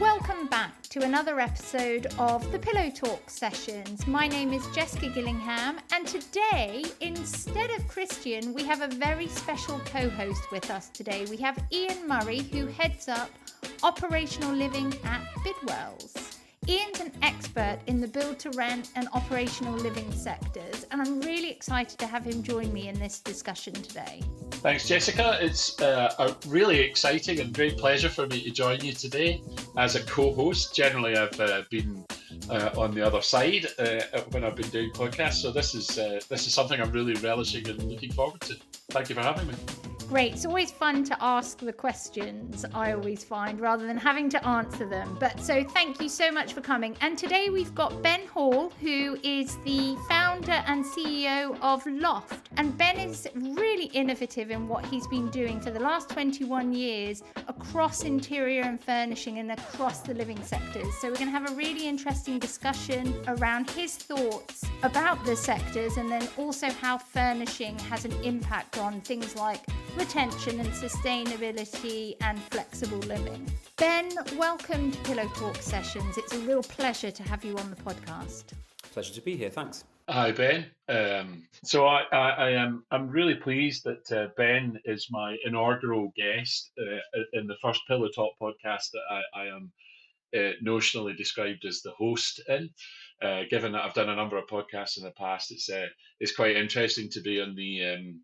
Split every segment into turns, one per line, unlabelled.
Welcome back to another episode of the Pillow Talk sessions. My name is Jessica Gillingham, and today, instead of Christian, we have a very special co-host with us today. We have Iain Murray, who heads up operational living at Bidwells. Ian's an expert in the build-to-rent and operational living sectors, and I'm really excited to have him join me in this discussion today.
Thanks, Jessica. It's a really exciting and great pleasure for me to join you today as a co-host. Generally, I've been on the other side when I've been doing podcasts, so this is something I'm really relishing and looking forward to. Thank you for having me.
Great. It's always fun to ask the questions, I always find, rather than having to answer them. But so thank you so much for coming. And today we've got Ben Hall, who is the founder and CEO of LOFT. And Ben is really innovative in what he's been doing for the last 21 years across interior and furnishing and across the living sectors. So we're going to have a really interesting discussion around his thoughts about the sectors, and then also how furnishing has an impact on things like retention and sustainability and flexible living. Ben, welcome to Pillow Talk Sessions. It's a real pleasure to have you on the podcast.
Pleasure to be here. Thanks.
Hi, Ben. I'm really pleased that Ben is my inaugural guest in the first Pillow Talk podcast that I am notionally described as the host in. Given that I've done a number of podcasts in the past, it's quite interesting to be on the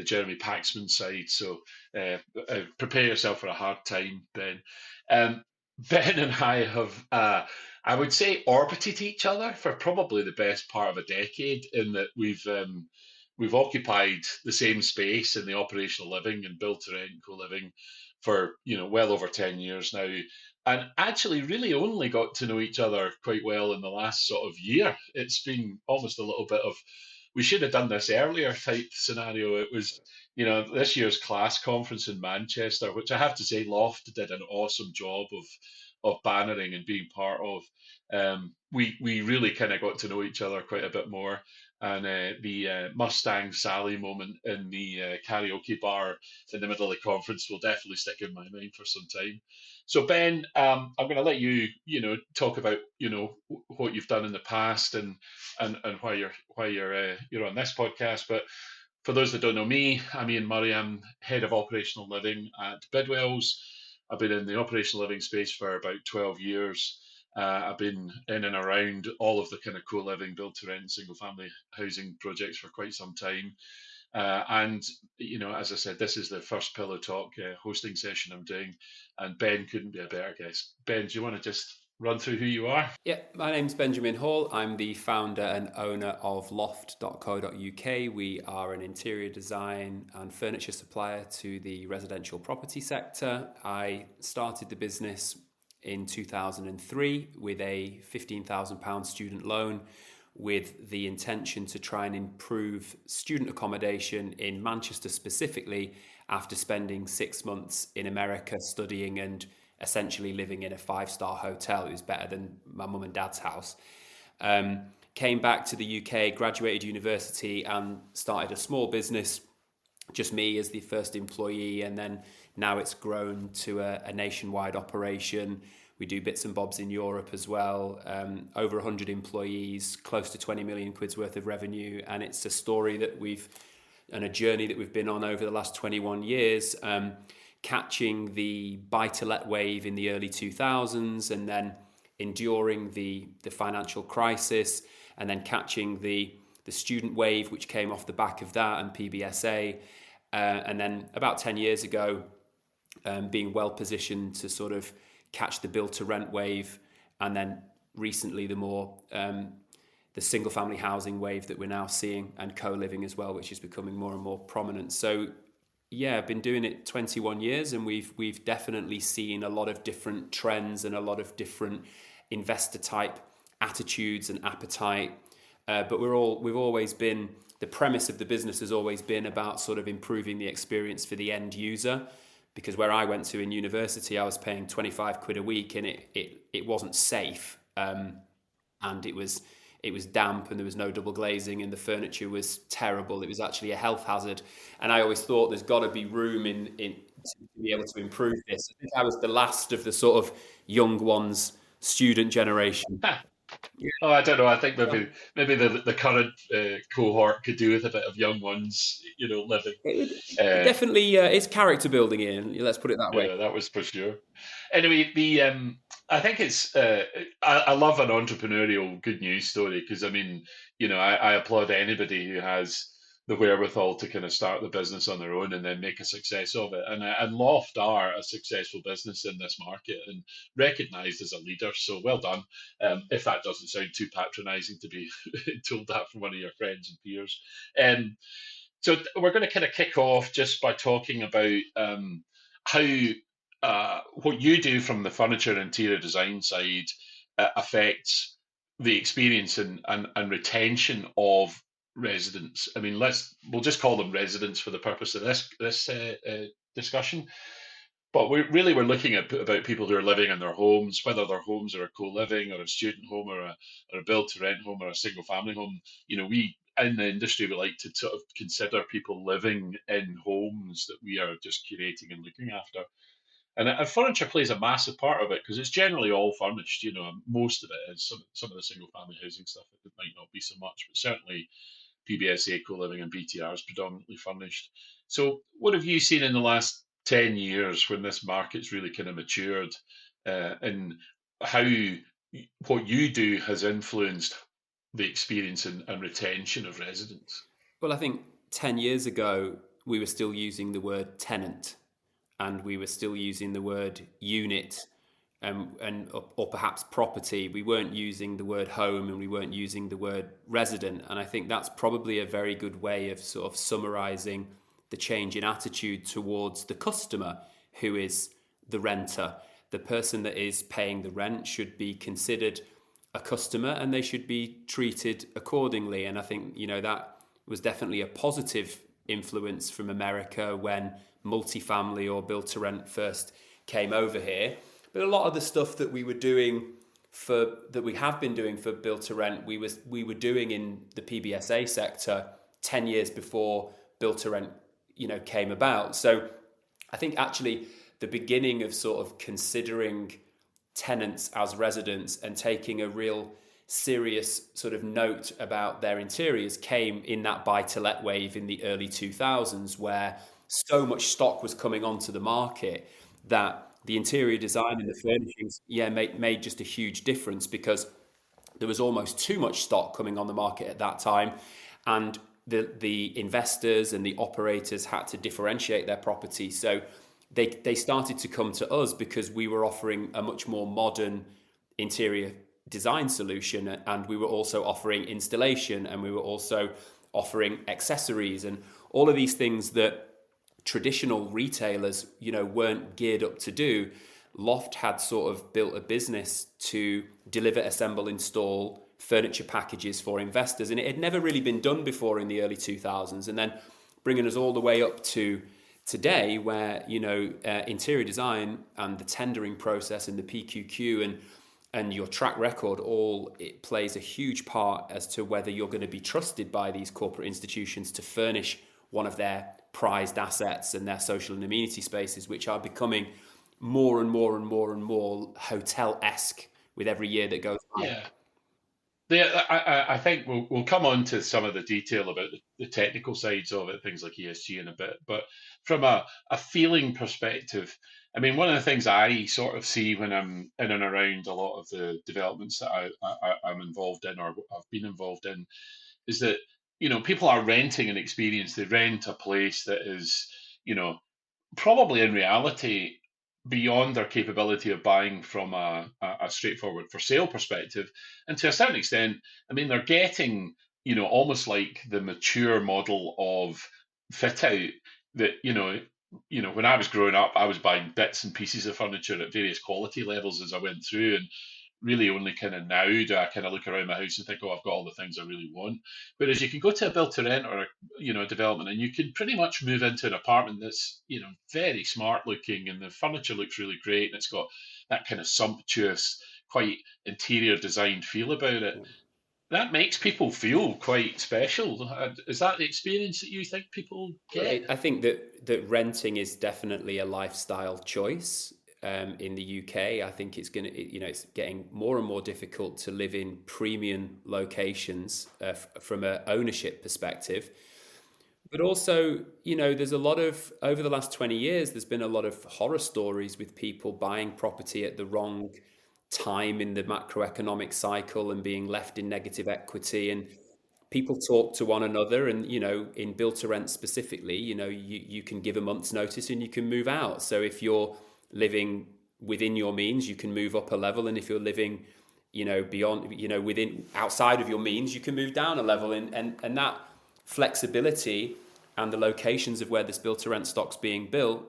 Jeremy Paxman side. So prepare yourself for a hard time, Ben. Ben and I have, I would say, orbited each other for probably the best part of a decade, in that we've occupied the same space in the operational living and build-to-rent co-living for well over 10 years now, and actually really only got to know each other quite well in the last sort of year. It's been almost a little bit of, we should have done this earlier type scenario. It was, this year's class conference in Manchester, which I have to say LOFT did an awesome job of bannering and being part of. We really kind of got to know each other quite a bit more. And the Mustang Sally moment in the karaoke bar in the middle of the conference will definitely stick in my mind for some time. So Ben, I'm going to let you, talk about, what you've done in the past and why you're on this podcast. But for those that don't know me, I'm Iain Murray. I'm head of operational living at Bidwells. I've been in the operational living space for about 12 years. I've been in and around all of the kind of co-living, build-to-rent, single-family housing projects for quite some time. And as I said, this is the first Pillow Talk hosting session I'm doing, and Ben couldn't be a better guest. Ben, do you want to just run through who you are?
Yeah, my name's Benjamin Hall. I'm the founder and owner of loft.co.uk. We are an interior design and furniture supplier to the residential property sector. I started the business in 2003 with a £15,000 student loan, with the intention to try and improve student accommodation in Manchester specifically, after spending 6 months in America studying and essentially living in a 5-star hotel. It was better than my mum and dad's house. Came back to the UK, graduated university and started a small business, just me as the first employee, and then now it's grown to a nationwide operation. We do bits and bobs in Europe as well. Over 100 employees, close to 20 million quid's worth of revenue. And it's a story that and a journey that we've been on over the last 21 years, catching the buy-to-let wave in the early 2000s, and then enduring the financial crisis, and then catching the student wave, which came off the back of that, and PBSA. And then about 10 years ago, being well positioned to sort of catch the build-to-rent wave, and then recently the single-family housing wave that we're now seeing, and co-living as well, which is becoming more and more prominent. So yeah, I've been doing it 21 years, and we've definitely seen a lot of different trends and a lot of different investor type attitudes and appetite. But we've always been, the premise of the business has always been about sort of improving the experience for the end user. Because where I went to in university, I was paying 25 quid a week, and it wasn't safe, and it was damp, and there was no double glazing, and the furniture was terrible. It was actually a health hazard. And I always thought there's got to be room in to be able to improve this. I think I was the last of the sort of young ones, student generation.
Oh, I don't know. I think maybe the current cohort could do with a bit of young ones, living.
It definitely is character building, Ian. Let's put it that way.
Yeah, that was for sure. Anyway, the I think it's I love an entrepreneurial good news story because I mean, I applaud anybody who has the wherewithal to kind of start the business on their own and then make a success of it. And Loft are a successful business in this market and recognised as a leader. So well done. If that doesn't sound too patronising to be told that from one of your friends and peers. So we're going to kind of kick off just by talking about how what you do from the furniture and interior design side affects the experience and retention of residents. I mean, we'll just call them residents for the purpose of this discussion. But we're looking at about people who are living in their homes, whether their homes are a co-living or a student home or a build-to-rent home or a single-family home. We in the industry we like to sort of consider people living in homes that we are just curating and looking after. And furniture plays a massive part of it because it's generally all furnished. Most of it is. Some of the single-family housing stuff it might not be so much, but certainly PBSA co-living and BTR is predominantly furnished. So, what have you seen in the last 10 years when this market's really kind of matured, and how what you do has influenced the experience and retention of residents?
Well, I think 10 years ago, we were still using the word tenant and we were still using the word unit, or perhaps property. We weren't using the word home and we weren't using the word resident. And I think that's probably a very good way of sort of summarizing the change in attitude towards the customer, who is the renter. The person that is paying the rent should be considered a customer and they should be treated accordingly. And I think, that was definitely a positive influence from America when multifamily or build to rent first came over here. But a lot of the stuff that we have been doing for build to rent, we were doing in the PBSA sector 10 years before build to rent, came about. So I think actually the beginning of sort of considering tenants as residents and taking a real serious sort of note about their interiors came in that buy-to-let wave in the early 2000s, where so much stock was coming onto the market that the interior design and the furnishings made just a huge difference, because there was almost too much stock coming on the market at that time, and the investors and the operators had to differentiate their property. So they started to come to us because we were offering a much more modern interior design solution, and we were also offering installation, and we were also offering accessories and all of these things that traditional retailers weren't geared up to do. Loft had sort of built a business to deliver, assemble, install furniture packages for investors, and it had never really been done before in the early 2000s. And then bringing us all the way up to today, where interior design and the tendering process and the PQQ and your track record, it plays a huge part as to whether you're going to be trusted by these corporate institutions to furnish one of their prized assets and their social and amenity spaces, which are becoming more and more and more and more hotel-esque with every year that goes by.
Yeah. I think we'll come on to some of the detail about the technical sides of it, things like ESG in a bit. But from a feeling perspective, I mean, one of the things I sort of see when I'm in and around a lot of the developments that I'm involved in or I've been involved in is that, people are renting an experience. They rent a place that is, probably in reality beyond their capability of buying from a straightforward for sale perspective. And to a certain extent, I mean, they're getting, almost like the mature model of fit out that, when I was growing up, I was buying bits and pieces of furniture at various quality levels as I went through. And really only kind of now do I kind of look around my house and think, oh, I've got all the things I really want. Whereas you can go to a build to rent or a development, and you can pretty much move into an apartment that's very smart looking, and the furniture looks really great, and it's got that kind of sumptuous, quite interior designed feel about it. that makes people feel quite special. Is that the experience that you think people get?
I think that renting is definitely a lifestyle choice. In the UK, I think it's it's getting more and more difficult to live in premium locations from an ownership perspective. But also, there's a lot of, over the last 20 years, there's been a lot of horror stories with people buying property at the wrong time in the macroeconomic cycle and being left in negative equity. And people talk to one another, and in build to rent specifically, you can give a month's notice and you can move out. So if you're living within your means, you can move up a level, and if you're living beyond, within, outside of your means, you can move down a level. And that flexibility and the locations of where this build to rent stock's being built,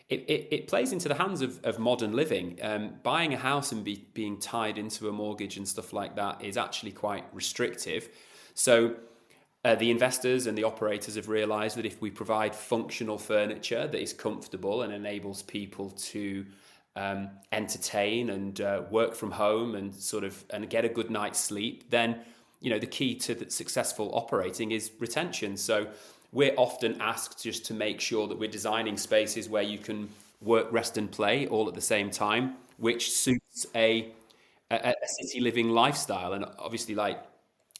it plays into the hands of modern living. Buying a house and being tied into a mortgage and stuff like that is actually quite restrictive. So the investors and the operators have realised that if we provide functional furniture that is comfortable and enables people to entertain and work from home and and get a good night's sleep, then the key to the successful operating is retention. So we're often asked just to make sure that we're designing spaces where you can work, rest and play all at the same time, which suits a city living lifestyle. And obviously, like,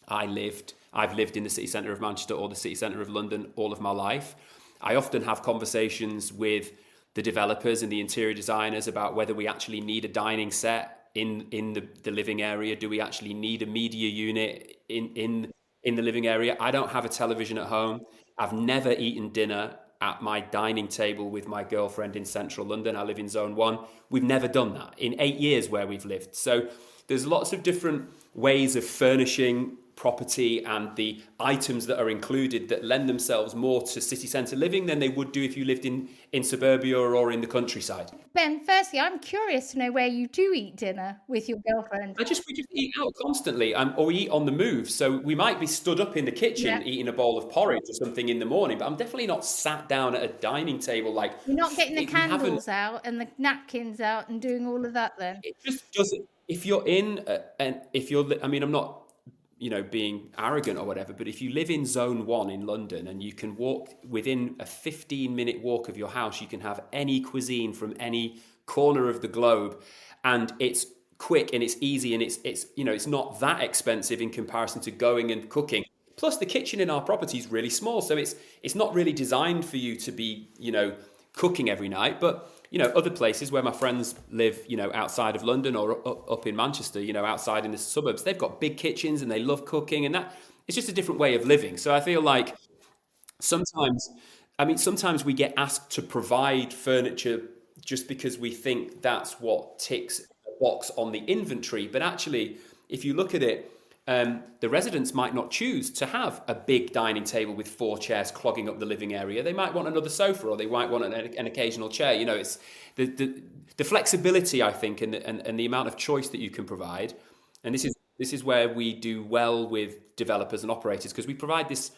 I've lived in the city centre of Manchester or the city centre of London all of my life. I often have conversations with the developers and the interior designers about whether we actually need a dining set in the living area. Do we actually need a media unit in the living area? I don't have a television at home. I've never eaten dinner at my dining table with my girlfriend in central London. I live in zone 1. We've never done that in 8 years where we've lived. So there's lots of different ways of furnishing property and the items that are included that lend themselves more to city centre living than they would do if you lived in suburbia or in the countryside.
Ben, firstly, I'm curious to know where you do eat dinner with your girlfriend.
We just eat out constantly, or we eat on the move. So we might be stood up in the kitchen eating a bowl of porridge or something in the morning, but I'm definitely not sat down at a dining table like.
You're not getting the candles out and the napkins out and doing all of that then?
It just doesn't. If you're in, I mean, I'm not, being arrogant or whatever, but if you live in zone 1 in London and you can walk within a 15-minute walk of your house, you can have any cuisine from any corner of the globe, and it's quick and it's easy and it's not that expensive in comparison to going and cooking. Plus, the kitchen in our property is really small, so it's not really designed for you to be cooking every night. But other places where my friends live, outside of London or up in Manchester, outside in the suburbs, they've got big kitchens and they love cooking, and that it's just a different way of living. So I feel like sometimes we get asked to provide furniture just because we think that's what ticks a box on the inventory. But actually, if you look at it, the residents might not choose to have a big dining table with 4 chairs clogging up the living area. They might want another sofa, or they might want an occasional chair. It's the flexibility, I think, and the amount of choice that you can provide. And this is where we do well with developers and operators, because we provide this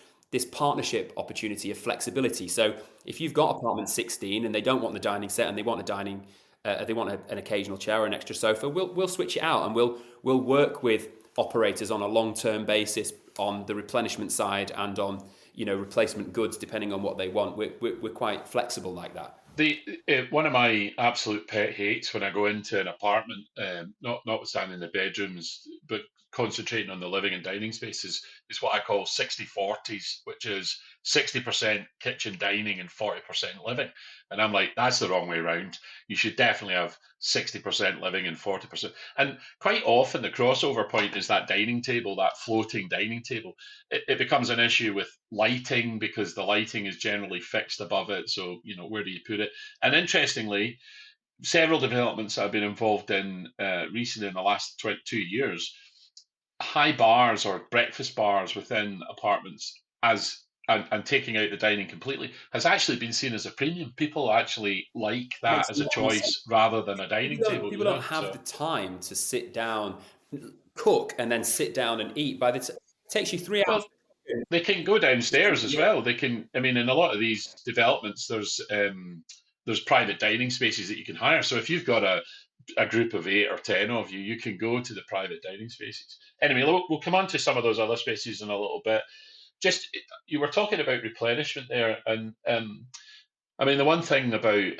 partnership opportunity of flexibility. So if you've got apartment 16 and they don't want the dining set and they want an occasional chair or an extra sofa, we'll switch it out, and we'll work with operators on a long-term basis on the replenishment side and on replacement goods depending on what they want. We're quite flexible like that.
One of my absolute pet hates when I go into an apartment, notwithstanding the bedrooms, but concentrating on the living and dining spaces, is what I call 60-40s, which is 60% kitchen dining and 40% living. And I'm like, that's the wrong way around. You should definitely have 60% living and 40%. And quite often the crossover point is that dining table, that floating dining table. It becomes an issue with lighting, because the lighting is generally fixed above it. So, where do you put it? And interestingly, several developments I've been involved in recently in the last 2 years, high bars or breakfast bars within apartments and taking out the dining completely has actually been seen as a premium. People actually like that as a choice rather than a dining table.
People don't have the time to sit down, cook, and then sit down and eat. It takes you 3 hours.
They can go downstairs as well. They can. I mean, in a lot of these developments, there's private dining spaces that you can hire. So if you've got a a group of 8 or 10 of you, you can go to the private dining spaces. Anyway, we'll come on to some of those other spaces in a little bit. Just, you were talking about replenishment there, and I mean, the one thing about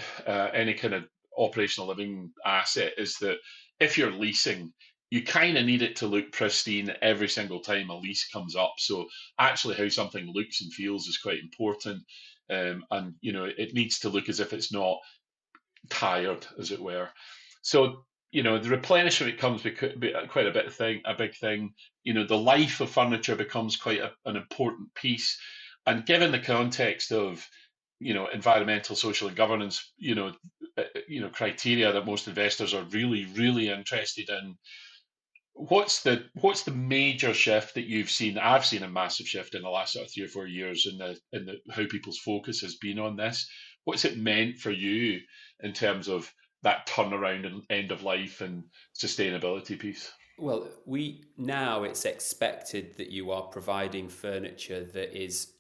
any kind of operational living asset is that if you're leasing, you kind of need it to look pristine every single time a lease comes up. So actually, how something looks and feels is quite important, and it needs to look as if it's not tired, as it were. So the replenishment becomes quite a big thing. The life of furniture becomes quite an important piece, and given the context of environmental, social, and governance, criteria that most investors are really, really interested in. What's the major shift that you've seen? I've seen a massive shift in the last sort of 3 or 4 years in the how people's focus has been on this. What's it meant for you in terms of that turnaround and end of life and sustainability piece?
Well, now it's expected that you are providing furniture that is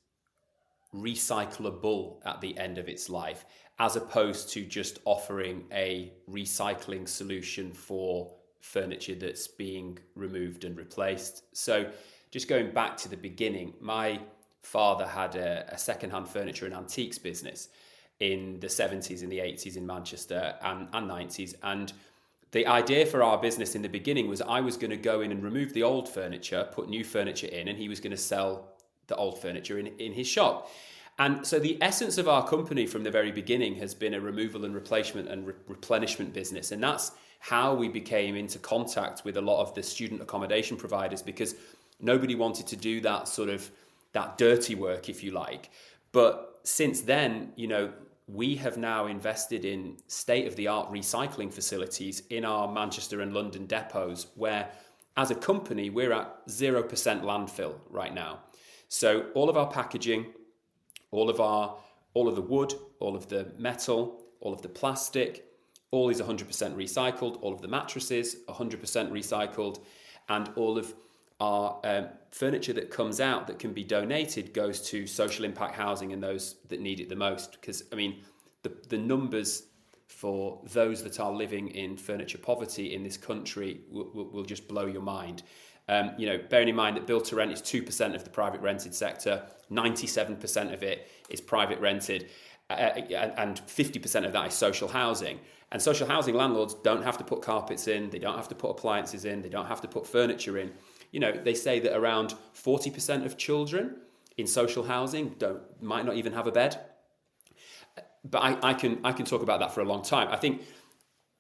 recyclable at the end of its life, as opposed to just offering a recycling solution for furniture that's being removed and replaced. So just going back to the beginning, my father had a second-hand furniture and antiques business in the 70s and the 80s in Manchester and 90s. And the idea for our business in the beginning was I was going to go in and remove the old furniture, put new furniture in, and he was going to sell the old furniture in his shop. And so the essence of our company from the very beginning has been a removal and replacement and replenishment business. And that's how we became into contact with a lot of the student accommodation providers, because nobody wanted to do that dirty work, if you like. But since then, we have now invested in state-of-the-art recycling facilities in our Manchester and London depots, where as a company, we're at 0% landfill right now. So all of our packaging, all of the wood, all of the metal, all of the plastic, all is 100% recycled. All of the mattresses, 100% recycled. And all of our furniture that comes out that can be donated goes to social impact housing and those that need it the most. Because, I mean, the numbers for those that are living in furniture poverty in this country will just blow your mind. Bearing in mind that build to rent is 2% of the private rented sector, 97% of it is private rented, and 50% of that is social housing. And social housing landlords don't have to put carpets in, they don't have to put appliances in, they don't have to put furniture in. They say that around 40% of children in social housing might not even have a bed. But I can talk about that for a long time. I think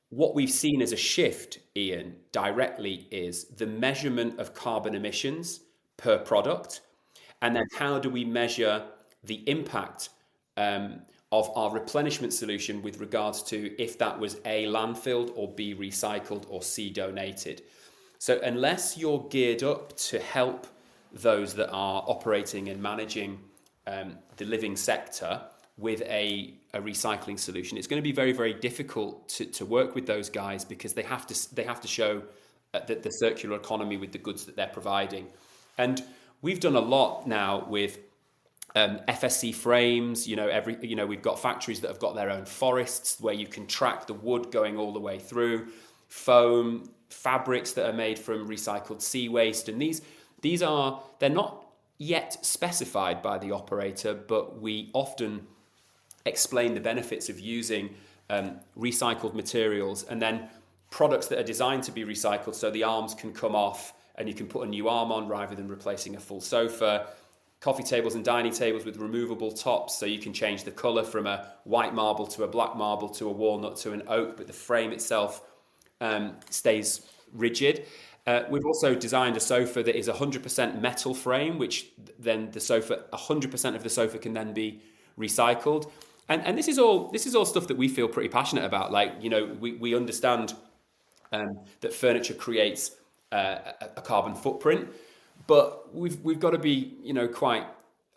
what we've seen as a shift, Iain, directly is the measurement of carbon emissions per product. And then how do we measure the impact of our replenishment solution with regards to if that was A, landfilled, or B, recycled, or C, donated. So unless you're geared up to help those that are operating and managing the living sector with a recycling solution, it's going to be very, very difficult to work with those guys, because they have to show that the circular economy with the goods that they're providing. And we've done a lot now with FSC frames. We've got factories that have got their own forests where you can track the wood going all the way through, foam, fabrics that are made from recycled sea waste. And they're not yet specified by the operator, but we often explain the benefits of using recycled materials, and then products that are designed to be recycled, so the arms can come off and you can put a new arm on rather than replacing a full sofa. Coffee tables and dining tables with removable tops, so you can change the colour from a white marble to a black marble to a walnut to an oak, but the frame itself stays rigid. We've also designed a sofa that is 100% metal frame, which then 100% of the sofa can then be recycled. And this is all stuff that we feel pretty passionate about. We understand that furniture creates a carbon footprint, but we've got to be quite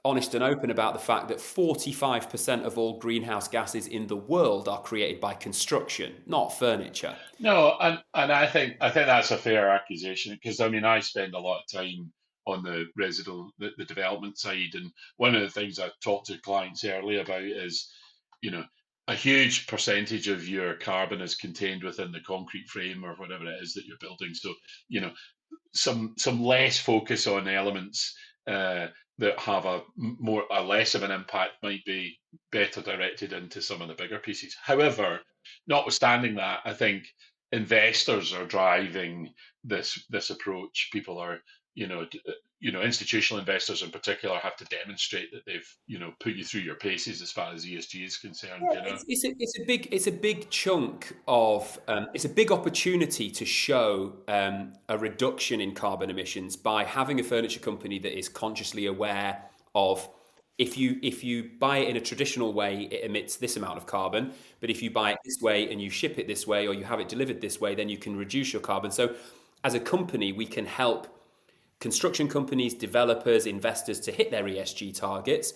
honest and open about the fact that 45% of all greenhouse gases in the world are created by construction, not furniture.
No, and I think that's a fair accusation, because I spend a lot of time on the the development side, and one of the things I talked to clients earlier about is, a huge percentage of your carbon is contained within the concrete frame or whatever it is that you're building. So, some less focus on elements that have a less of an impact might be better directed into some of the bigger pieces. However, notwithstanding that, I think investors are driving this approach. People are, institutional investors in particular have to demonstrate that they've, put you through your paces as far as ESG is concerned.
It's a big chunk of it's a big opportunity to show a reduction in carbon emissions by having a furniture company that is consciously aware of, if you buy it in a traditional way, it emits this amount of carbon, but if you buy it this way and you ship it this way, or you have it delivered this way, then you can reduce your carbon. So as a company, we can help construction companies, developers, investors to hit their ESG targets.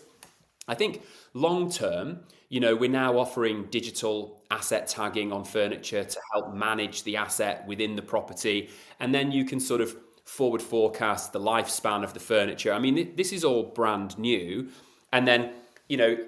I think long term, we're now offering digital asset tagging on furniture to help manage the asset within the property. And then you can sort of forward forecast the lifespan of the furniture. I mean, this is all brand new. And then,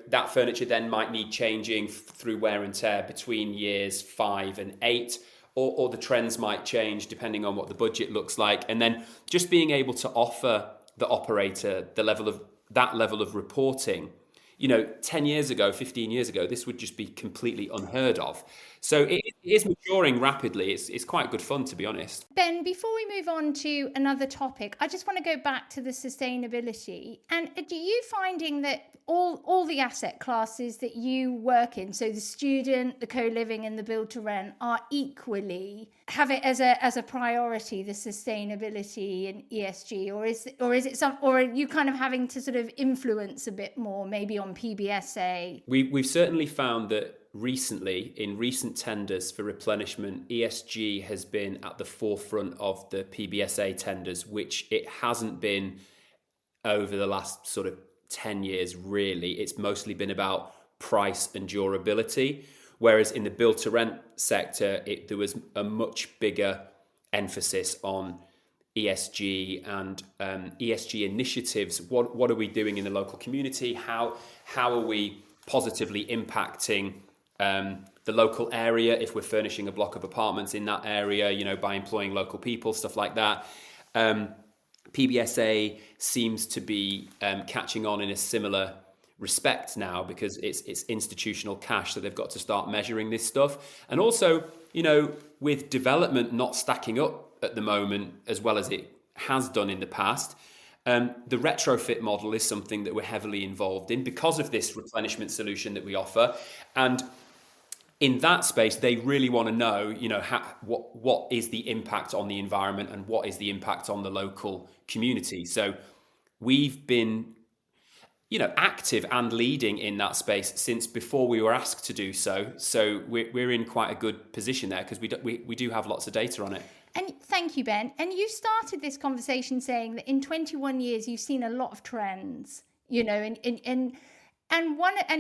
that furniture then might need changing through wear and tear between years 5 and 8. Or the trends might change depending on what the budget looks like. And then just being able to offer the operator that level of reporting, 10 years ago, 15 years ago, this would just be completely unheard of. So it is maturing rapidly. It's quite good fun, to be honest.
Ben, before we move on to another topic, I just want to go back to the sustainability. And are you finding that all the asset classes that you work in, so the student, the co-living and the build to rent, are equally have it as a priority, the sustainability and ESG, or are you kind of having to sort of influence a bit more, maybe on PBSA?
We've certainly found that recently, in recent tenders for replenishment, ESG has been at the forefront of the PBSA tenders, which it hasn't been over the last sort of 10 years, really. It's mostly been about price and durability, whereas in the build to rent sector, there was a much bigger emphasis on ESG and ESG initiatives. What are we doing in the local community? How are we positively impacting the local area if we're furnishing a block of apartments in that area, by employing local people, stuff like that. PBSA seems to be catching on in a similar respect now, because it's institutional cash, so they've got to start measuring this stuff. And also, with development not stacking up at the moment as well as it has done in the past, the retrofit model is something that we're heavily involved in because of this replenishment solution that we offer. And in that space, they really want to know, what is the impact on the environment and what is the impact on the local community. So we've been, active and leading in that space since before we were asked to do so. So we're in quite a good position there because we do have lots of data on it.
And thank you, Ben. And you started this conversation saying that in 21 years, you've seen a lot of trends, and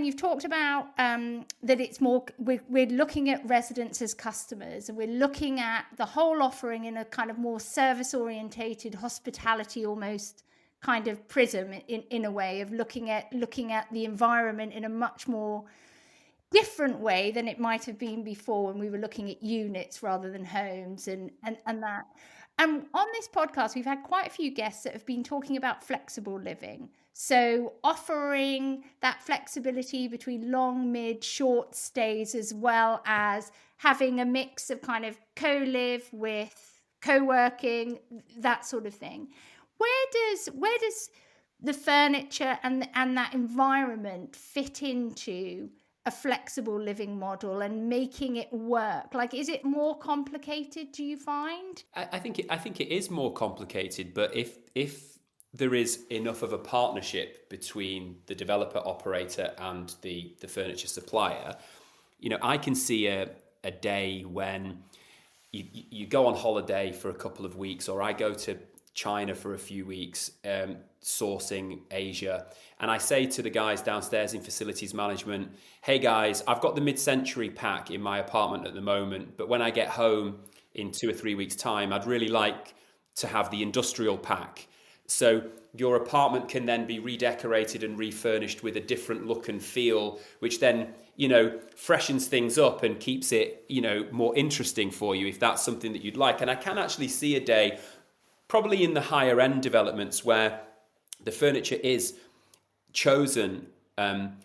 you've talked about that it's more, we're looking at residents as customers, and we're looking at the whole offering in a kind of more service orientated, hospitality almost kind of prism, in a way of looking at the environment in a much more different way than it might have been before, when we were looking at units rather than homes and that. And on this podcast, we've had quite a few guests that have been talking about flexible living. So offering that flexibility between long, mid, short stays, as well as having a mix of kind of co-live with co-working, that sort of thing. Where does the furniture and that environment fit into a flexible living model and making it work? Like, is it more complicated, do you find?
I think it is more complicated, but if there is enough of a partnership between the developer operator and the furniture supplier, I can see a day when you go on holiday for a couple of weeks, or I go to China for a few weeks, sourcing Asia, and I say to the guys downstairs in facilities management, hey guys, I've got the mid-century pack in my apartment at the moment, but when I get home in 2 or 3 weeks time, I'd really like to have the industrial pack. So your apartment can then be redecorated and refurnished with a different look and feel, which then, freshens things up and keeps it, more interesting for you if that's something that you'd like. And I can actually see a day, probably in the higher end developments, where the furniture is chosen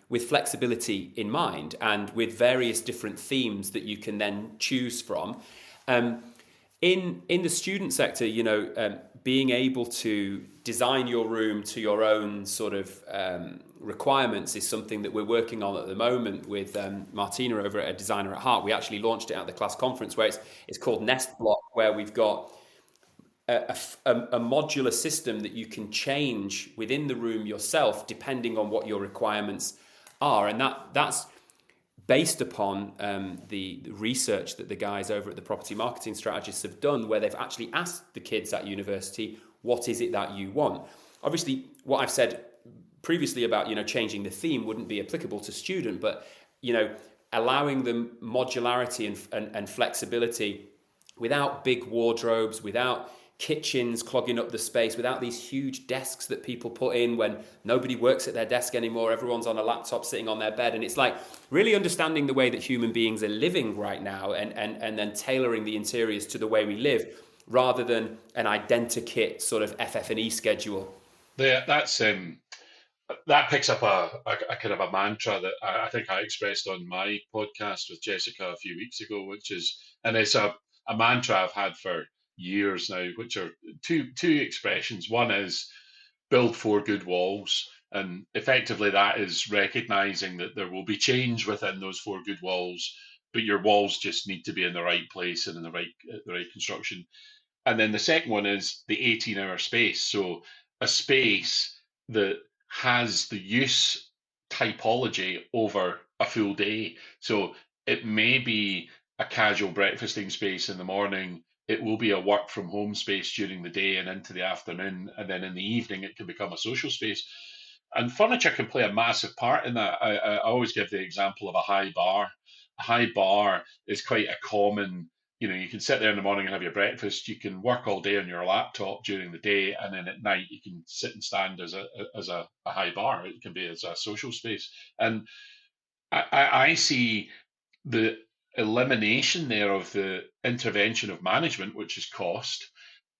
with flexibility in mind and with various different themes that you can then choose from. In the student sector, being able to design your room to your own sort of requirements is something that we're working on at the moment with Martina over at A Designer at Heart. We actually launched it at the class conference, where it's called Nest Block, where we've got a modular system that you can change within the room yourself depending on what your requirements are, and that's based upon the research that the guys over at the Property Marketing Strategists have done, where they've actually asked the kids at university, what is it that you want? Obviously, what I've said previously about changing the theme wouldn't be applicable to student, but allowing them modularity and flexibility without big wardrobes, without kitchens clogging up the space, without these huge desks that people put in when nobody works at their desk anymore, everyone's on a laptop sitting on their bed. And it's like really understanding the way that human beings are living right now, and then tailoring the interiors to the way we live, rather than an identikit sort of FF&E schedule.
That picks up a kind of a mantra that I think I expressed on my podcast with Jessica a few weeks ago, and it's a mantra I've had for years now, which are two expressions. One is build four good walls, and effectively that is recognizing that there will be change within those four good walls, but your walls just need to be in the right place and in the right construction. And then the second one is the 18-hour space. So a space that has the use typology over a full day. So it may be a casual breakfasting space in the morning. It will be a work from home space during the day and into the afternoon. And then in the evening, it can become a social space. And furniture can play a massive part in that. I always give the example of a high bar. A high bar is quite a common, you can sit there in the morning and have your breakfast. You can work all day on your laptop during the day, and then at night you can sit and stand as a high bar. It can be as a social space. And I see the elimination there of the intervention of management, which is cost,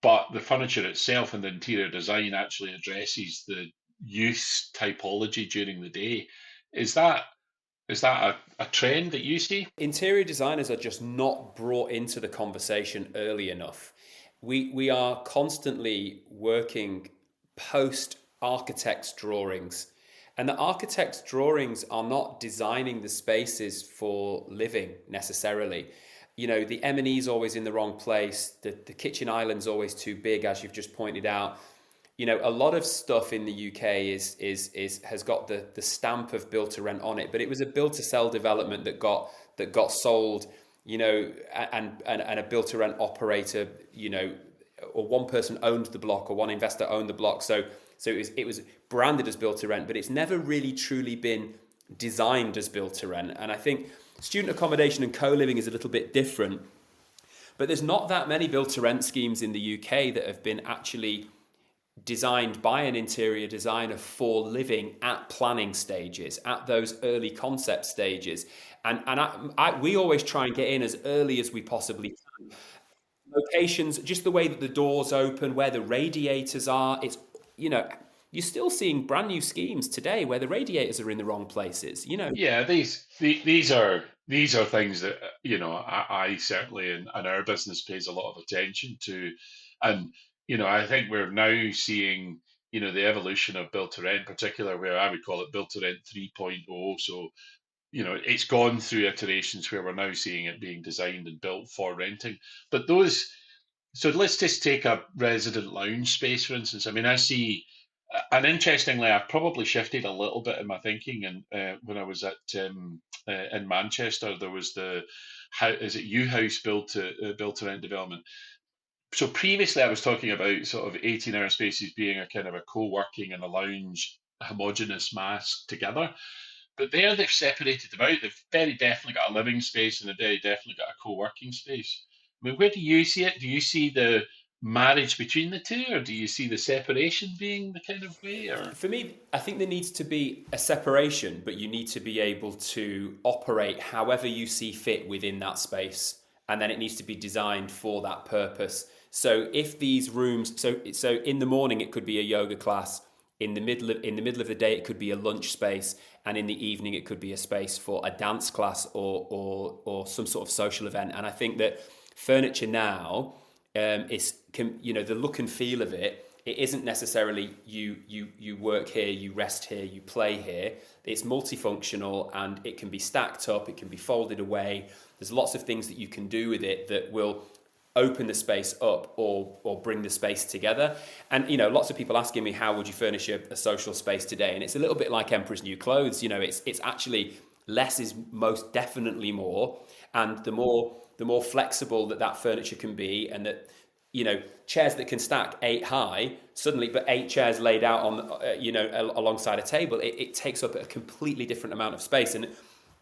but the furniture itself and the interior design actually addresses the use typology during the day. Is that a trend that you see?
Interior designers are just not brought into the conversation early enough. We are constantly working post architect's drawings, and the architect's drawings are not designing the spaces for living necessarily. The M&E is always in the wrong place. The kitchen island's always too big, as you've just pointed out. A lot of stuff in the UK has got the stamp of build to rent on it, but it was a build to sell development that got sold, and a build to rent operator, or one person owned the block or one investor owned the block. So it was branded as build to rent, but it's never really truly been designed as build to rent. And I think student accommodation and co-living is a little bit different, but there's not that many build to rent schemes in the UK that have been actually designed by an interior designer for living at planning stages, at those early concept stages. And we always try and get in as early as we possibly can. Locations, just the way that the doors open, where the radiators are, it's, you're still seeing brand new schemes today where the radiators are in the wrong places,
Yeah, these are things that I certainly in our business pays a lot of attention to, and I think we're now seeing the evolution of build to rent, in particular, where I would call it build to rent 3.0. So it's gone through iterations where we're now seeing it being designed and built for renting. But so let's just take a resident lounge space, for instance. I mean, I see. And interestingly, I've probably shifted a little bit in my thinking. And when I was in Manchester, there was is it U House built to rent development. So previously, I was talking about sort of 18-hour spaces being a kind of a co-working and a lounge homogenous mass together. But there they've separated them out. They've very definitely got a living space and they've very definitely got a co-working space. I mean, where do you see it? Do you see the marriage between the two, or do you see the separation being the kind of way? Or
For me, I think there needs to be a separation, but you need to be able to operate however you see fit within that space, and then it needs to be designed for that purpose. So if these rooms, so in the morning it could be a yoga class, in the middle of the day it could be a lunch space, and in the evening it could be a space for a dance class or some sort of social event. And I think that furniture now the look and feel of it. It isn't necessarily you work here, you rest here, you play here. It's multifunctional and it can be stacked up, it can be folded away. There's lots of things that you can do with it that will open the space up or bring the space together. And lots of people asking me, how would you furnish a social space today? And it's a little bit like Emperor's New Clothes. It's actually less is most definitely more, and the more flexible that furniture can be, and that chairs that can stack 8 high suddenly, but 8 chairs laid out on alongside a table, it takes up a completely different amount of space.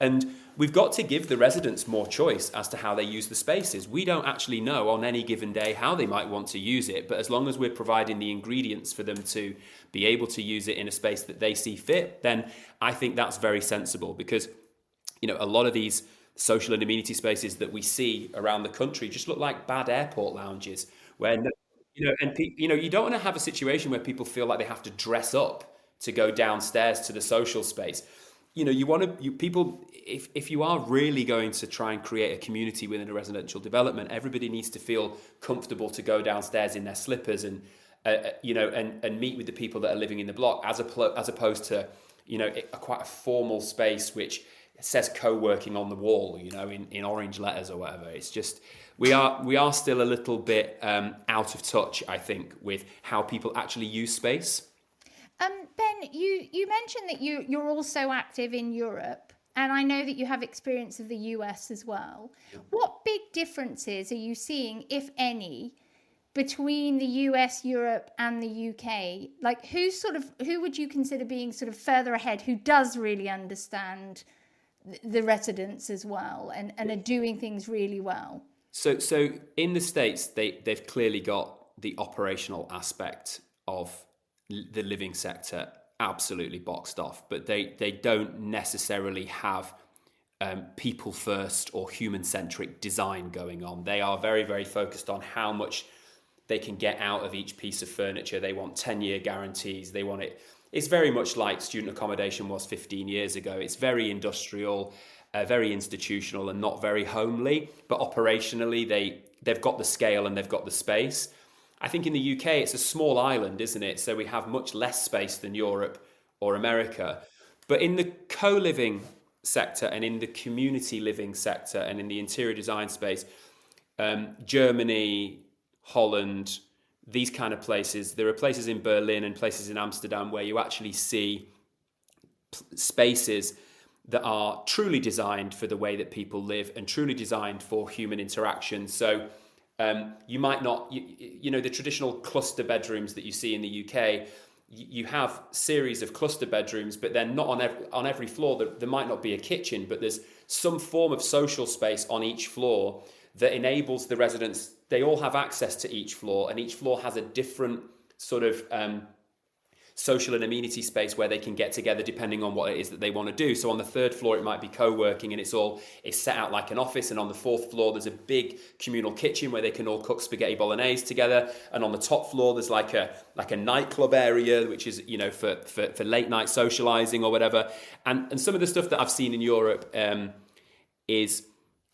And we've got to give the residents more choice as to how they use the spaces. We don't actually know on any given day how they might want to use it, but as long as we're providing the ingredients for them to be able to use it in a space that they see fit, then I think that's very sensible. Because a lot of these social and amenity spaces that we see around the country just look like bad airport lounges, where you don't want to have a situation where people feel like they have to dress up to go downstairs to the social space. You want to people, if you are really going to try and create a community within a residential development, everybody needs to feel comfortable to go downstairs in their slippers and meet with the people that are living in the block, as opposed to quite a formal space which says co-working on the wall, in orange letters or whatever. It's just we are still a little bit out of touch, I think, with how people actually use space.
Ben, you mentioned that you're also active in Europe, and I know that you have experience of the US as well. Yeah. What big differences are you seeing, if any, between the US, Europe, and the UK? Like, who would you consider being sort of further ahead, who does really understand the residents as well, and are doing things really well?
So in the States, they've clearly got the operational aspect of the living sector absolutely boxed off, but they don't necessarily have people first or human centric design going on. They are very, very focused on how much they can get out of each piece of furniture. They want 10-year guarantees. They want it. It's very much like student accommodation was 15 years ago. It's very industrial, very institutional, and not very homely. But operationally, they've got the scale and they've got the space. I think in the UK, it's a small island, isn't it? So we have much less space than Europe or America. But in the co-living sector and in the community living sector and in the interior design space, Germany, Holland, these kind of places, there are places in Berlin and places in Amsterdam where you actually see spaces that are truly designed for the way that people live and truly designed for human interaction. So you might not, the traditional cluster bedrooms that you see in the UK, you have series of cluster bedrooms, but then not on every floor. There might not be a kitchen, but there's some form of social space on each floor that enables the residents. They all have access to each floor, and each floor has a different sort of social and amenity space where they can get together depending on what it is that they want to do. So on the 3rd floor, it might be co-working, and it's set out like an office. And on the 4th floor, there's a big communal kitchen where they can all cook spaghetti bolognese together. And on the top floor, there's like a nightclub area, which is, for late night socializing or whatever. And some of the stuff that I've seen in Europe is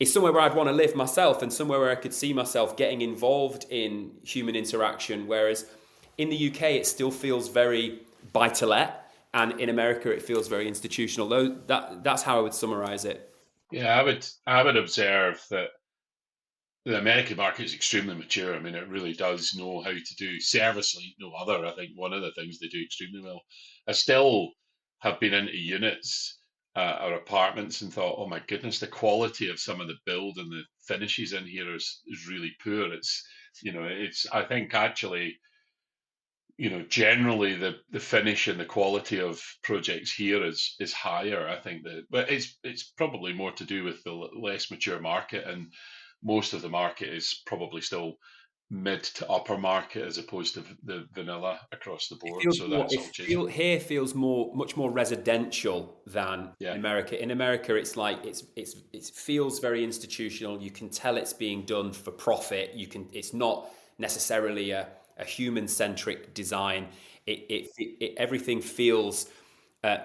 somewhere where I'd want to live myself, and somewhere where I could see myself getting involved in human interaction. Whereas in the UK, it still feels very buy-to-let, and in America, it feels very institutional. That's how I would summarize it.
Yeah, I would observe that the American market is extremely mature. I mean, it really does know how to do service like no other. I think one of the things they do extremely well. I still have been into units or apartments and thought, oh my goodness, the quality of some of the build and the finishes in here is really poor. I think actually, generally the finish and the quality of projects here is higher. I think but it's probably more to do with the less mature market, and most of the market is probably still mid to upper market as opposed to the vanilla across the
It
board.
feels
So
more.
that's all changing.
Here feels much more residential than
Yeah.
in America. In America, it's like it feels very institutional. You can tell it's being done for profit. It's not necessarily a human centric design. Everything feels.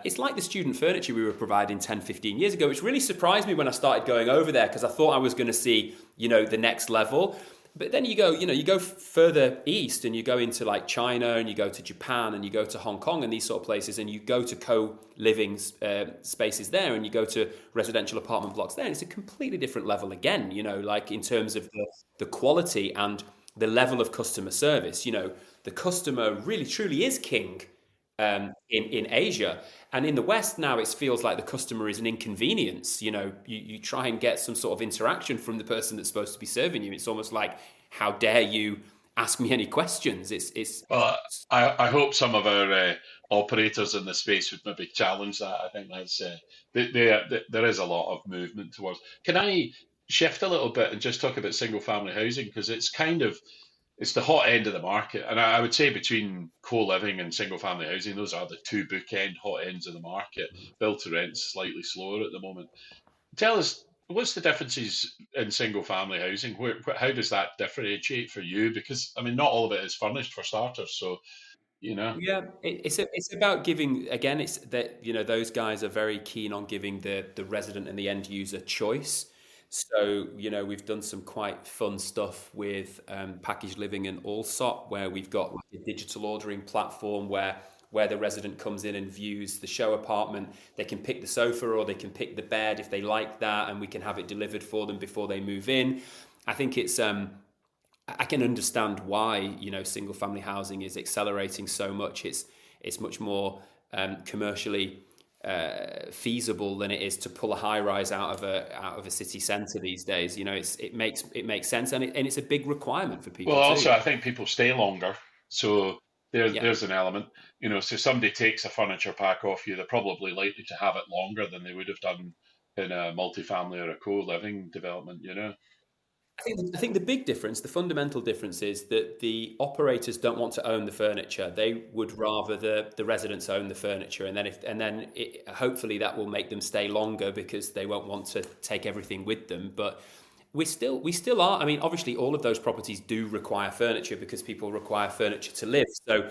It's like the student furniture we were providing 10, 15 years ago, which really surprised me when I started going over there, because I thought I was going to see, the next level. But then you go further east and you go into like China and you go to Japan and you go to Hong Kong and these sort of places, and you go to co-living spaces there, and you go to residential apartment blocks there, and it's a completely different level again, like in terms of the quality and the level of customer service. The customer really truly is king in Asia. And in the West now, it feels like the customer is an inconvenience. You try and get some sort of interaction from the person that's supposed to be serving you. It's almost like, how dare you ask me any questions? It's
Well, I hope some of our operators in the space would maybe challenge that. I think that's there is a lot of movement towards. Can I shift a little bit and just talk about single family housing, because it's the hot end of the market, and I would say between co-living and single family housing, those are the two bookend hot ends of the market. Build to rent's slightly slower at the moment. Tell us, what's the differences in single family housing? How does that differentiate for you? Because I mean, not all of it is furnished for starters, so you know.
Yeah, it's about giving, again. It's that those guys are very keen on giving the resident and the end user choice. So we've done some quite fun stuff with packaged living and Allsop, where we've got like a digital ordering platform where the resident comes in and views the show apartment. They can pick the sofa or they can pick the bed if they like that, and we can have it delivered for them before they move in. I think it's I can understand why single family housing is accelerating so much. It's much more commercially feasible than it is to pull a high rise out of a city centre these days. It makes sense, and it's a big requirement for
Well,
people
also
too.
I think people stay longer, so
Yeah.
there's an element. So somebody takes a furniture pack off you, they're probably likely to have it longer than they would have done in a multifamily or a co-living development.
I think the big difference, the fundamental difference, is that the operators don't want to own the furniture. They would rather the residents own the furniture, and then hopefully that will make them stay longer because they won't want to take everything with them. But we still are. I mean, obviously, all of those properties do require furniture because people require furniture to live. So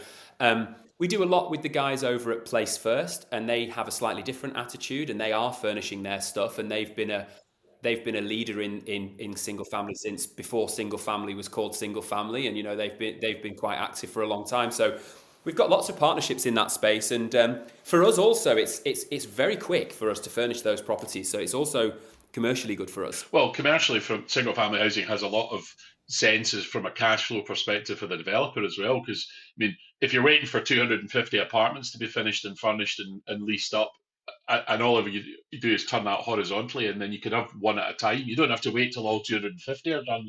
we do a lot with the guys over at Place First, and they have a slightly different attitude, and they are furnishing their stuff, and they've been a leader in single family since before single family was called single family, and they've been quite active for a long time. So we've got lots of partnerships in that space, and for us also, it's very quick for us to furnish those properties. So it's also commercially good for us.
Well, commercially, from single family housing has a lot of senses from a cash flow perspective for the developer as well. Because I mean, if you're waiting for 250 apartments to be finished and furnished and leased up, and all of you do is turn that horizontally, and then you can have one at a time. You don't have to wait till all 250 are done.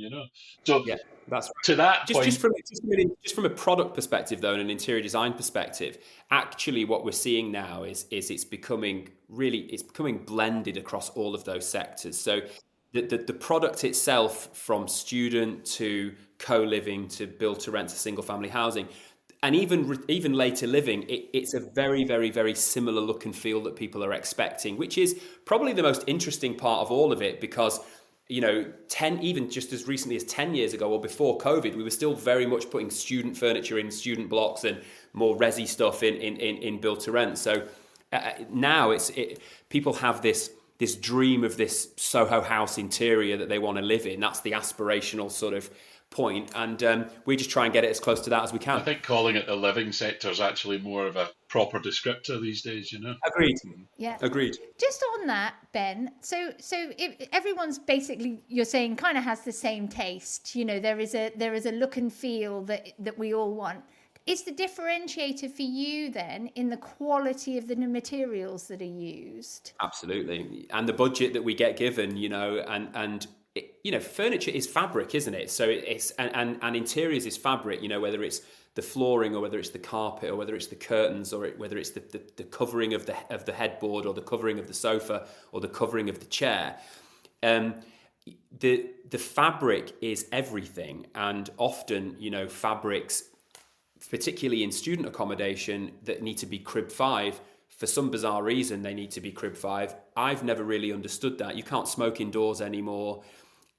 So
Yeah, that's right.
to that
Just
point,
from a product perspective, though, and an interior design perspective, actually, what we're seeing now is it's becoming blended across all of those sectors. So the product itself, from student to co-living to build to rent to single family housing, and even later living, it's a very, very, very similar look and feel that people are expecting, which is probably the most interesting part of all of it, because even just as recently as 10 years ago or before COVID, we were still very much putting student furniture in student blocks and more resi stuff in build to rent. So now people have this dream of this Soho house interior that they want to live in. That's the aspirational sort of point, and we just try and get it as close to that as we can.
I think calling it the living sector is actually more of a proper descriptor these days.
Agreed.
Yeah.
Agreed.
Just on that, Ben. So if everyone's basically, you're saying, kind of has the same taste. There is a look and feel that we all want. Is the differentiator for you then in the quality of the materials that are used?
Absolutely, and the budget that we get given, and furniture is fabric, isn't it? So it's and interiors is fabric. Whether it's the flooring or whether it's the carpet or whether it's the curtains or whether it's the covering of the headboard or the covering of the sofa or the covering of the chair. the fabric is everything, and often, fabrics, particularly in student accommodation, that need to be crib 5, for some bizarre reason they need to be crib 5. I've never really understood that. You can't smoke indoors anymore.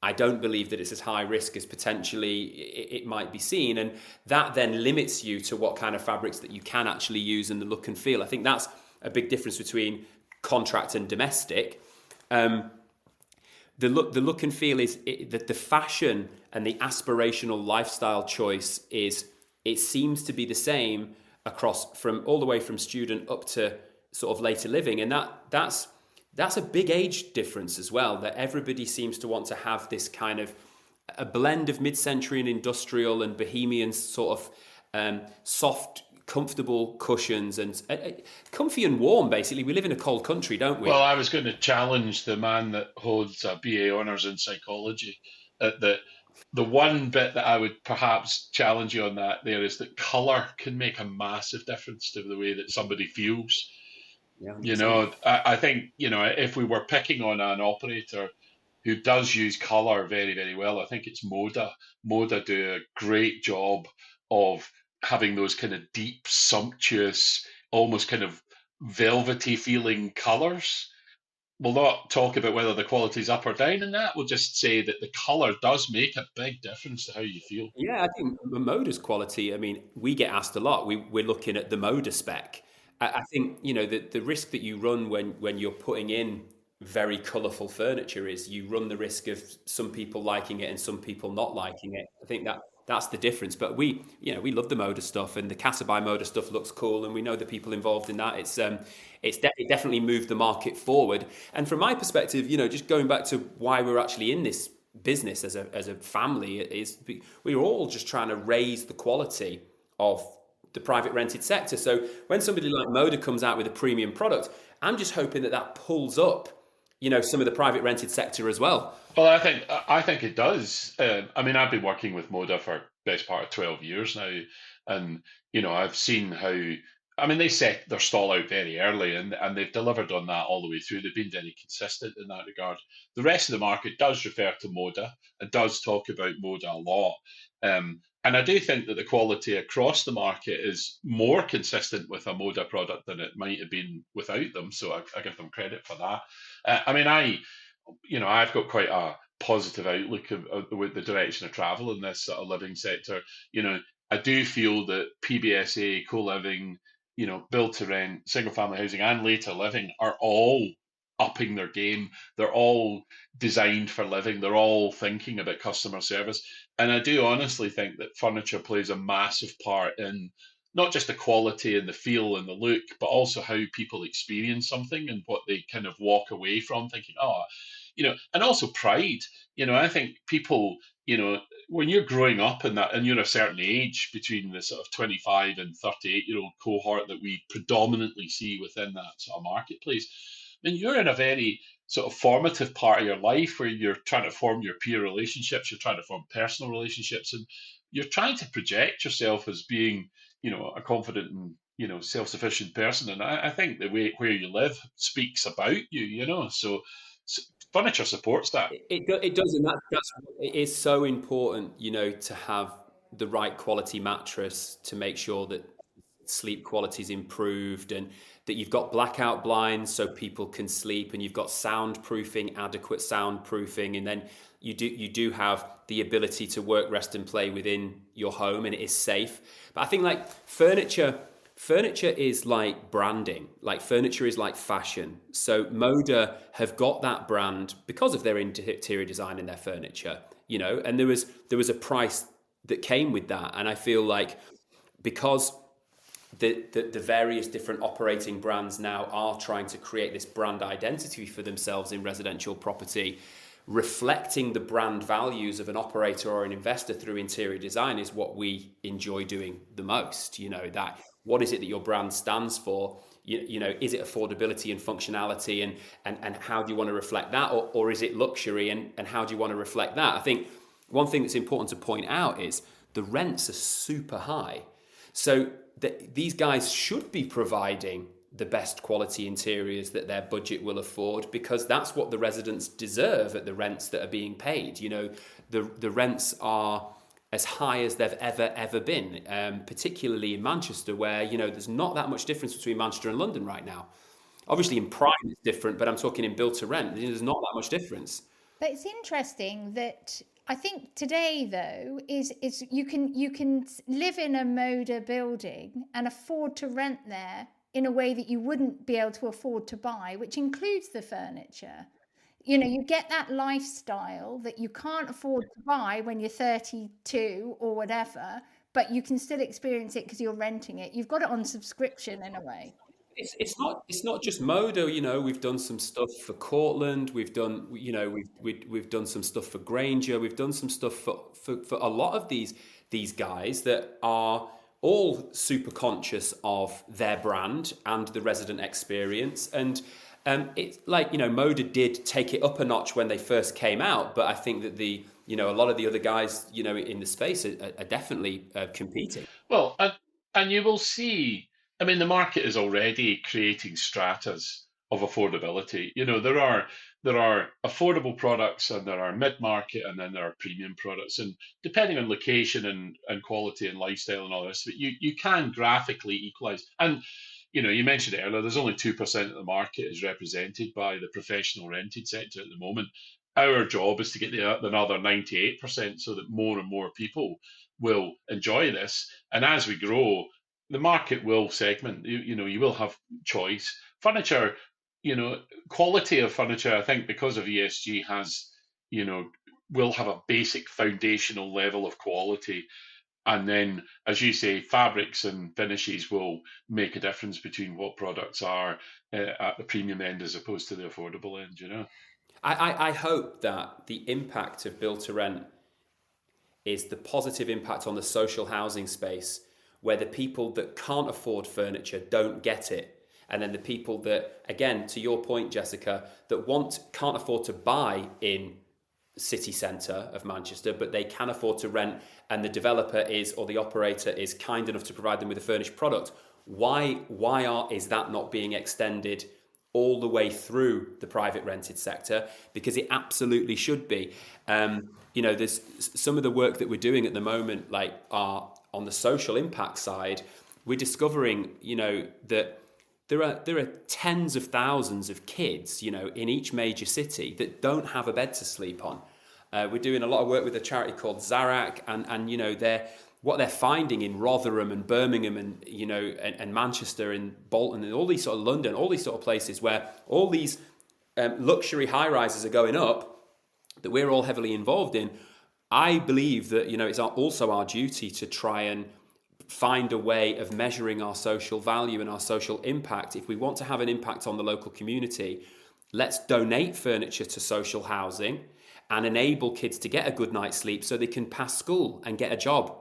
I don't believe that it's as high risk as potentially it might be seen, and that then limits you to what kind of fabrics that you can actually use and the look and feel. I think that's a big difference between contract and domestic. The look and feel is that the fashion and the aspirational lifestyle choice it seems to be the same across, from all the way from student up to sort of later living, and that's a big age difference as well, that everybody seems to want to have this kind of a blend of mid-century and industrial and bohemian sort of soft, comfortable cushions and comfy and warm, basically. We live in a cold country, don't we?
Well, I was going to challenge the man that holds a BA honours in psychology. The one bit that I would perhaps challenge you on that there is that colour can make a massive difference to the way that somebody feels.
Yeah,
I think, if we were picking on an operator who does use colour very, very well, I think it's Moda. Moda do a great job of having those kind of deep, sumptuous, almost kind of velvety feeling colours. We'll not talk about whether the quality's up or down in that. We'll just say that the colour does make a big difference to how you feel.
Yeah, I think the Moda's quality, I mean, we get asked a lot. We're looking at the Moda spec. I think, the risk that you run when you're putting in very colourful furniture is you run the risk of some people liking it and some people not liking it. I think that's the difference. But we love the Moda stuff, and the Casa by Moda stuff looks cool, and we know the people involved in that. It definitely moved the market forward. And from my perspective, just going back to why we're actually in this business as a family, is we're all just trying to raise the quality of the private rented sector. So when somebody like Moda comes out with a premium product, I'm just hoping that pulls up, some of the private rented sector as well.
Well, I think it does. I mean, I've been working with Moda for best part of 12 years now, and I've seen how. I mean, they set their stall out very early, and they've delivered on that all the way through. They've been very consistent in that regard. The rest of the market does refer to Moda and does talk about Moda a lot. And I do think that the quality across the market is more consistent with a Moda product than it might have been without them. So I give them credit for that. I mean, I've got quite a positive outlook with the direction of travel in this sort of living sector. I do feel that PBSA, co-living, build to rent, single family housing, and later living are all upping their game. They're all designed for living. They're all thinking about customer service. And I do honestly think that furniture plays a massive part in not just the quality and the feel and the look, but also how people experience something and what they kind of walk away from thinking, and also pride. I think people, when you're growing up in that and you're a certain age between the sort of 25 and 38-year-old cohort that we predominantly see within that sort of marketplace, then you're in a very sort of formative part of your life where you're trying to form your peer relationships, you're trying to form personal relationships, and you're trying to project yourself as being, a confident and, self-sufficient person. And I think the way where you live speaks about you, so furniture supports that.
It does, and it is so important, to have the right quality mattress to make sure that sleep quality is improved, and that you've got blackout blinds so people can sleep, and you've got soundproofing, adequate soundproofing, and then you do have the ability to work, rest, and play within your home, and it is safe. But I think like furniture is like branding, like furniture is like fashion. So Moda have got that brand because of their interior design in their furniture, and there was a price that came with that. And I feel like because the various different operating brands now are trying to create this brand identity for themselves in residential property, reflecting the brand values of an operator or an investor through interior design is what we enjoy doing the most. That what is it that your brand stands for? Is it affordability and functionality, and how do you want to reflect that, or is it luxury, and how do you want to reflect that? I think one thing that's important to point out is the rents are super high. So these guys should be providing the best quality interiors that their budget will afford, because that's what the residents deserve at the rents that are being paid. The rents are as high as they've ever been, particularly in Manchester, where there's not that much difference between Manchester and London right now. Obviously in prime it's different, but I'm talking in build to rent, there's not that much difference.
But it's interesting that I think today, though, is you can live in a Moda building and afford to rent there in a way that you wouldn't be able to afford to buy, which includes the furniture. You get that lifestyle that you can't afford to buy when you're 32 or whatever, but you can still experience it because you're renting it. You've got it on subscription in a way.
It's not just Moda. We've done some stuff for Cortland. We've done we've done some stuff for Granger. We've done some stuff for a lot of these guys that are all super conscious of their brand and the resident experience. And it's like Moda did take it up a notch when they first came out, but I think that a lot of the other guys in the space are definitely competing.
Well, and you will see. I mean, the market is already creating stratas of affordability. There are affordable products, and there are mid-market, and then there are premium products. And depending on location and quality and lifestyle and all this, but you can graphically equalize. And you mentioned it earlier, there's only 2% of the market is represented by the professional rented sector at the moment. Our job is to get the another 98% so that more and more people will enjoy this. And as we grow, the market will segment. You will have choice. Furniture, quality of furniture, I think because of ESG will have a basic foundational level of quality. And then, as you say, fabrics and finishes will make a difference between what products are at the premium end as opposed to the affordable end,
I hope that the impact of build to rent is the positive impact on the social housing space, where the people that can't afford furniture don't get it. And then the people that, again, to your point, Jessica, that can't afford to buy in city centre of Manchester, but they can afford to rent, and the developer or the operator is kind enough to provide them with a furnished product. Why is that not being extended all the way through the private rented sector? Because it absolutely should be. There's some of the work that we're doing at the moment, like on the social impact side, we're discovering, that there are tens of thousands of kids, in each major city that don't have a bed to sleep on. We're doing a lot of work with a charity called Zarak, and what they're finding in Rotherham and Birmingham and Manchester and Bolton and all these sort of London, all these sort of places where all these luxury high rises are going up that we're all heavily involved in. I believe that it's also our duty to try and find a way of measuring our social value and our social impact. If we want to have an impact on the local community, let's donate furniture to social housing and enable kids to get a good night's sleep so they can pass school and get a job.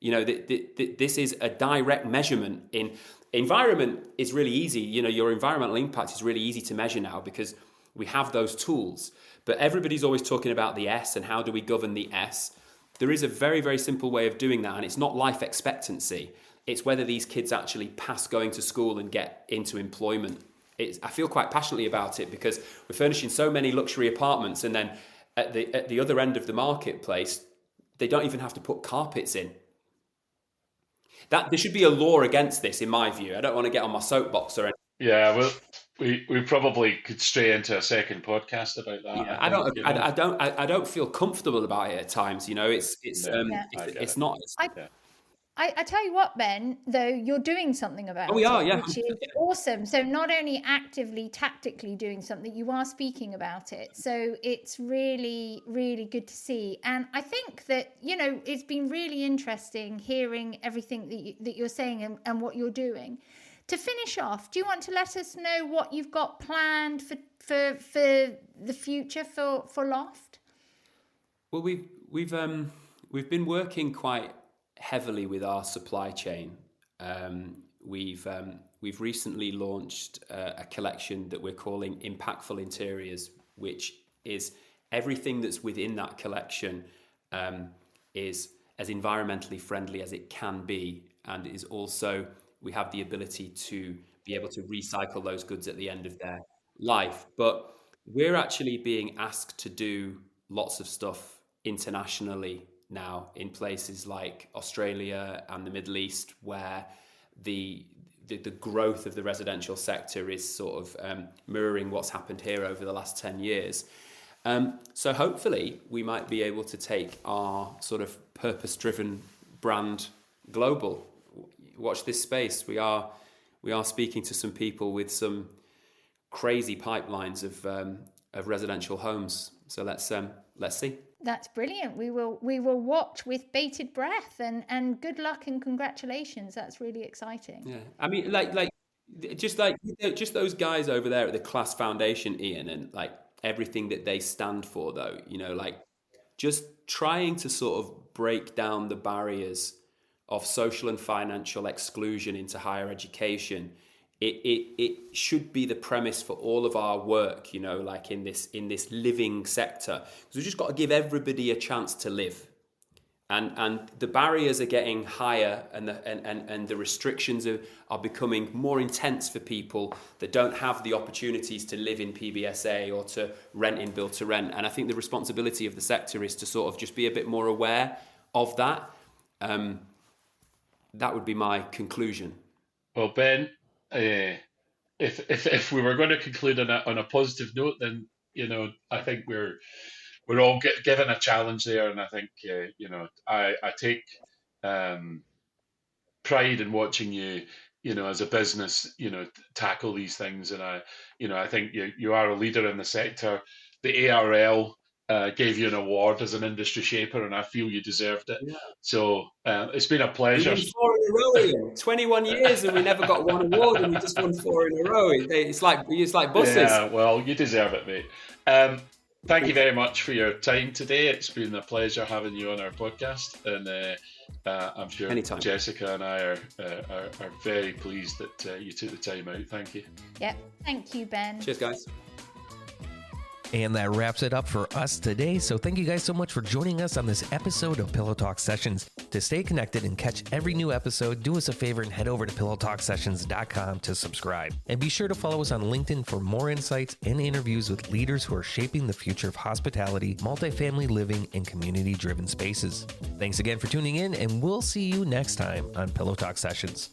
This is a direct measurement. In environment is really easy. Your environmental impact is really easy to measure now because we have those tools. But everybody's always talking about the S and how do we govern the S. There is a very, very simple way of doing that, and it's not life expectancy. It's whether these kids actually pass going to school and get into employment. I feel quite passionately about it because we're furnishing so many luxury apartments, and then at the other end of the marketplace, they don't even have to put carpets in. There should be a law against this, in my view. I don't want to get on my soapbox or anything.
Yeah, well, we probably could stray into a second podcast about that.
Yeah, I don't feel comfortable about it at times. It's not.
I tell you what, Ben, though, you're doing something about it,
we are, yeah.
Which is awesome. So not only actively, tactically doing something, you are speaking about it. So it's really, really good to see. And I think that, it's been really interesting hearing everything that you're saying and what you're doing. To finish off, do you want to let us know what you've got planned for the future for Loft?
Well, we've been working quite heavily with our supply chain. We've recently launched a collection that we're calling Impactful Interiors, which is everything that's within that collection is as environmentally friendly as it can be, and is also we have the ability to be able to recycle those goods at the end of their life. But we're actually being asked to do lots of stuff internationally now in places like Australia and the Middle East, where the growth of the residential sector is sort of mirroring what's happened here over the last 10 years. So hopefully we might be able to take our sort of purpose-driven brand global. Watch this space. We are speaking to some people with some crazy pipelines of residential homes. So let's see.
That's brilliant. We will watch with bated breath, and good luck and congratulations. That's really exciting.
Yeah, I mean, just those guys over there at the Class Foundation, Iain, and like everything that they stand for, though, you know, like just trying to sort of break down the barriers of social and financial exclusion into higher education. It should be the premise for all of our work, you know, like in this living sector, because we've just got to give everybody a chance to live, and the barriers are getting higher, and the restrictions are becoming more intense for people that don't have the opportunities to live in PBSA or to rent in build to rent. And I think the responsibility of the sector is to sort of just be a bit more aware of that. That would be my conclusion.
Well, Ben, if we were going to conclude on a positive note, then, you know, I think we're all given a challenge there, and I think you know, I take pride in watching you, you know, as a business, you know, tackle these things, and I think you are a leader in the sector. The ARL gave you an award as an industry shaper, and I feel you deserved it. Yeah. So it's been a pleasure.
We won 4 in a row, Iain. 21 years and we never got one award, and we just won 4 in a row. It's like buses. Yeah,
well, you deserve it, mate. Thank you very much for your time today. It's been a pleasure having you on our podcast, and I'm sure anytime. Jessica and I are very pleased that you took the time out. Thank you.
Yep. Thank you, Ben.
Cheers, guys.
And that wraps it up for us today. So thank you guys so much for joining us on this episode of Pillow Talk Sessions. To stay connected and catch every new episode, do us a favor and head over to pillowtalksessions.com to subscribe. And be sure to follow us on LinkedIn for more insights and interviews with leaders who are shaping the future of hospitality, multifamily living, and community-driven spaces. Thanks again for tuning in, and we'll see you next time on Pillow Talk Sessions.